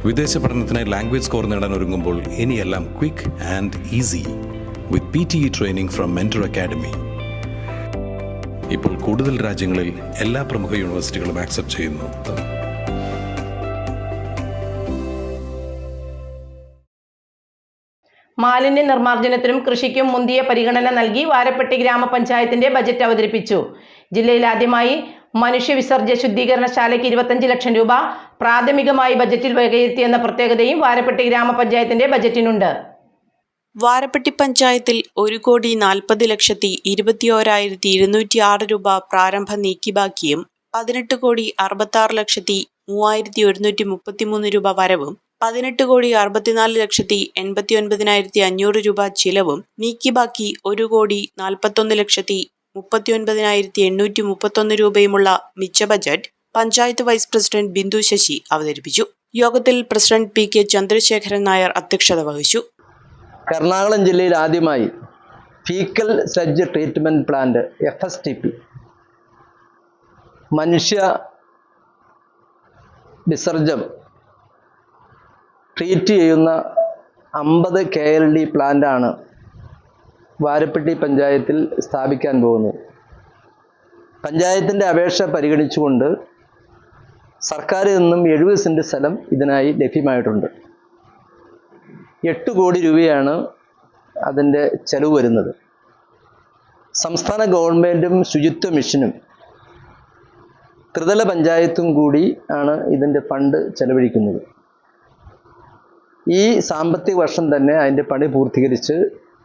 വിദേശ പഠനത്തിനായി language score നേടാൻ ഒരുങ്ങുമ്പോൾ ഇനിയെല്ലാം quick and easy with PTE training from mentor academy. ഇപ്പോൾ കൂടുതൽ രാജ്യങ്ങളിൽ എല്ലാ പ്രമുഖ യൂണിവേഴ്സിറ്റികളും ആക്സെപ്റ്റ് ചെയ്യുന്നു. മാലിന്യ നിർമ്മാർജ്ജനത്തിനും കൃഷിക്കും മുന്തിയ പരിഗണന നൽകി വാരപ്പെട്ടി ഗ്രാമപഞ്ചായത്തിന്റെ ബജറ്റ് അവതരിപ്പിച്ചു. ജില്ലയിൽ ആദ്യമായി മനുഷ്യവിസർജ്യ ശുദ്ധീകരണശാലയ്ക്ക് 25 ലക്ഷം രൂപ പ്രാഥമികമായി ബജറ്റിൽ വകയിരുത്തിയെന്ന പ്രത്യേകതയും വാരപ്പെട്ടി ഗ്രാമപഞ്ചായത്തിന്റെ ബജറ്റിനുണ്ട്. വാരപ്പെട്ടി പഞ്ചായത്തിൽ 1,40,21,206 രൂപ പ്രാരംഭ നീക്കിബാക്കിയും 18,66,3133 രൂപ വരവും 18,64,89,500 രൂപ ചിലവും നീക്കിബാക്കി 1,41,39,831 രൂപയുമുള്ള മിച്ച budget panchayat vice president Bindu Sasi അവതരിപ്പിച്ചു. യോഗത്തിൽ പ്രസിഡന്റ് PK ചന്ദ്രശേഖരൻ നായർ അധ്യക്ഷത വഹിച്ചു. എറണാകുളം ജില്ലയിൽ ആദ്യമായി fecal sludge treatment plant FSTP മനുഷ്യ വിസർജ്യം ട്രീറ്റ് ചെയ്യുന്ന 50 KLD പ്ലാന്റാണ് വാരപ്പെട്ടി പഞ്ചായത്തിൽ സ്ഥാപിക്കാൻ പോകുന്നത്. പഞ്ചായത്തിൻ്റെ അപേക്ഷ പരിഗണിച്ചുകൊണ്ട് സർക്കാരിൽ നിന്നും 70 സെൻറ്റ് സ്ഥലം ഇതിനായി ലഭ്യമായിട്ടുണ്ട്. 8 കോടി രൂപയാണ് അതിൻ്റെ ചെലവ് വരുന്നത്. സംസ്ഥാന ഗവൺമെൻറ്റും ശുചിത്വ മിഷനും ത്രിതല പഞ്ചായത്തും കൂടി ആണ് ഇതിൻ്റെ ഫണ്ട് ചെലവഴിക്കുന്നത്. ഈ സാമ്പത്തിക വർഷം തന്നെ അതിൻ്റെ പണി പൂർത്തീകരിച്ച്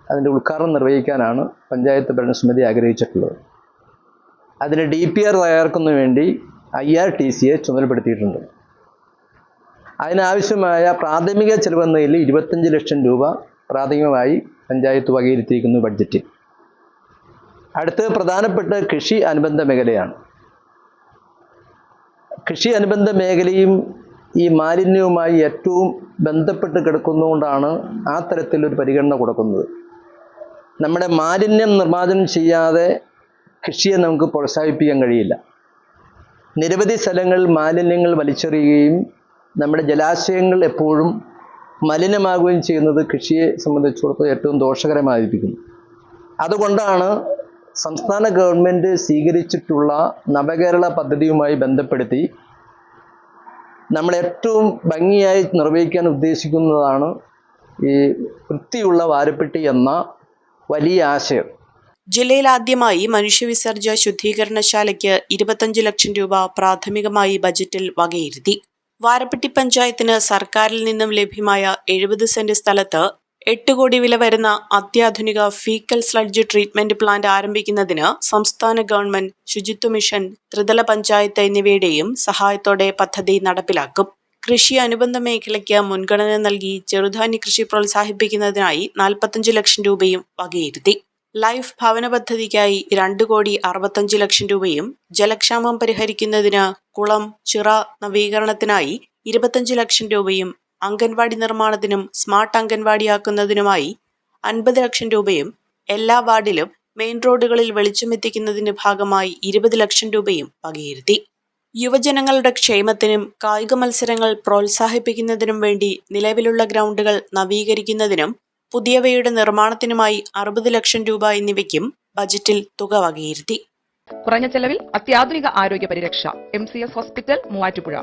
അതിൻ്റെ ഉദ്ഘാടനം നിർവഹിക്കാനാണ് പഞ്ചായത്ത് ഭരണസമിതി ആഗ്രഹിച്ചിട്ടുള്ളത്. അതിന് DPR തയ്യാറാക്കുന്നതിന് വേണ്ടി IRTCയെ ചുമതലപ്പെടുത്തിയിട്ടുണ്ട്. അതിനാവശ്യമായ പ്രാഥമിക ചെലവെന്നതിൽ 25 ലക്ഷം രൂപ പ്രാഥമികമായി പഞ്ചായത്ത് വകയിരുത്തിയിരിക്കുന്നു ബഡ്ജറ്റിൽ. അടുത്ത പ്രധാനപ്പെട്ട കൃഷി അനുബന്ധ മേഖലയാണ്. കൃഷി അനുബന്ധ മേഖലയും ഈ മാലിന്യവുമായി ഏറ്റവും ബന്ധപ്പെട്ട് കിടക്കുന്നതുകൊണ്ടാണ് ആ തരത്തിലൊരു പരിഗണന കൊടുക്കുന്നത്. നമ്മുടെ മാലിന്യം നിർമ്മാർജ്ജനം ചെയ്യാതെ കൃഷിയെ നമുക്ക് പ്രോത്സാഹിപ്പിക്കാൻ കഴിയില്ല. നിരവധി സ്ഥലങ്ങളിൽ മാലിന്യങ്ങൾ വലിച്ചെറിയുകയും നമ്മുടെ ജലാശയങ്ങൾ എപ്പോഴും മലിനമാകുകയും ചെയ്യുന്നത് കൃഷിയെ സംബന്ധിച്ചിടത്തോളം ഏറ്റവും ദോഷകരമായിരിക്കുന്നു. അതുകൊണ്ടാണ് സംസ്ഥാന ഗവൺമെൻറ് സ്വീകരിച്ചിട്ടുള്ള നവകേരള പദ്ധതിയുമായി ബന്ധപ്പെടുത്തി നമ്മൾ ഏറ്റവും ഭംഗിയായി നിർവഹിക്കാൻ ഉദ്ദേശിക്കുന്നതാണ് ഈ വൃത്തിയുള്ള വാരപ്പെട്ടി എന്ന വലിയ ആശയം. ജില്ലയിൽ ആദ്യമായി മനുഷ്യവിസർജ്യ ശുദ്ധീകരണശാലയ്ക്ക് 25 ലക്ഷം രൂപ പ്രാഥമികമായി ബജറ്റിൽ വകയിരുത്തി. വാരപ്പെട്ടി പഞ്ചായത്തിന് സർക്കാരിൽ നിന്നും ലഭ്യമായ 70 സെന്റ് സ്ഥലത്ത് 8 കോടി വില വരുന്ന അത്യാധുനിക ഫീക്കൽ സ്ലഡ്ജ് ട്രീറ്റ്മെന്റ് പ്ലാന്റ് ആരംഭിക്കുന്നതിന് സംസ്ഥാന ഗവൺമെന്റ്, ശുചിത്വ മിഷൻ, ത്രിതല പഞ്ചായത്ത് എന്നിവയുടെയും സഹായത്തോടെ പദ്ധതി നടപ്പിലാക്കും. കൃഷി അനുബന്ധ മേഖലയ്ക്ക് മുൻഗണന നൽകി ചെറുധാന്യ കൃഷി പ്രോത്സാഹിപ്പിക്കുന്നതിനായി 45 ലക്ഷം രൂപയും വകയിരുത്തി. ലൈഫ് ഭവന പദ്ധതിക്കായി 2,65 ലക്ഷം രൂപയും ജലക്ഷാമം പരിഹരിക്കുന്നതിന് കുളം, ചിറ നവീകരണത്തിനായി 25 ലക്ഷം രൂപയും അംഗൻവാടി നിർമ്മാണത്തിനും സ്മാർട്ട് അംഗൻവാടിയാക്കുന്നതിനുമായി 50 ലക്ഷം രൂപയും എല്ലാ വാർഡിലും മെയിൻ റോഡുകളിൽ വെളിച്ചമെത്തിക്കുന്നതിന്റെ ഭാഗമായി 20 ലക്ഷം രൂപയും വകയിരുത്തി. യുവജനങ്ങളുടെ ക്ഷേമത്തിനും കായിക മത്സരങ്ങൾ പ്രോത്സാഹിപ്പിക്കുന്നതിനും വേണ്ടി നിലവിലുള്ള ഗ്രൗണ്ടുകൾ നവീകരിക്കുന്നതിനും പുതിയവയുടെ നിർമ്മാണത്തിനുമായി 60 ലക്ഷം രൂപ എന്നിവയ്ക്കും ബജറ്റിൽ തുക വകയിരുത്തി. കുറഞ്ഞ ചെലവിൽ അത്യാധുനിക ആരോഗ്യ പരിരക്ഷ MCS ഹോസ്പിറ്റൽ മൂവാറ്റുപുഴ.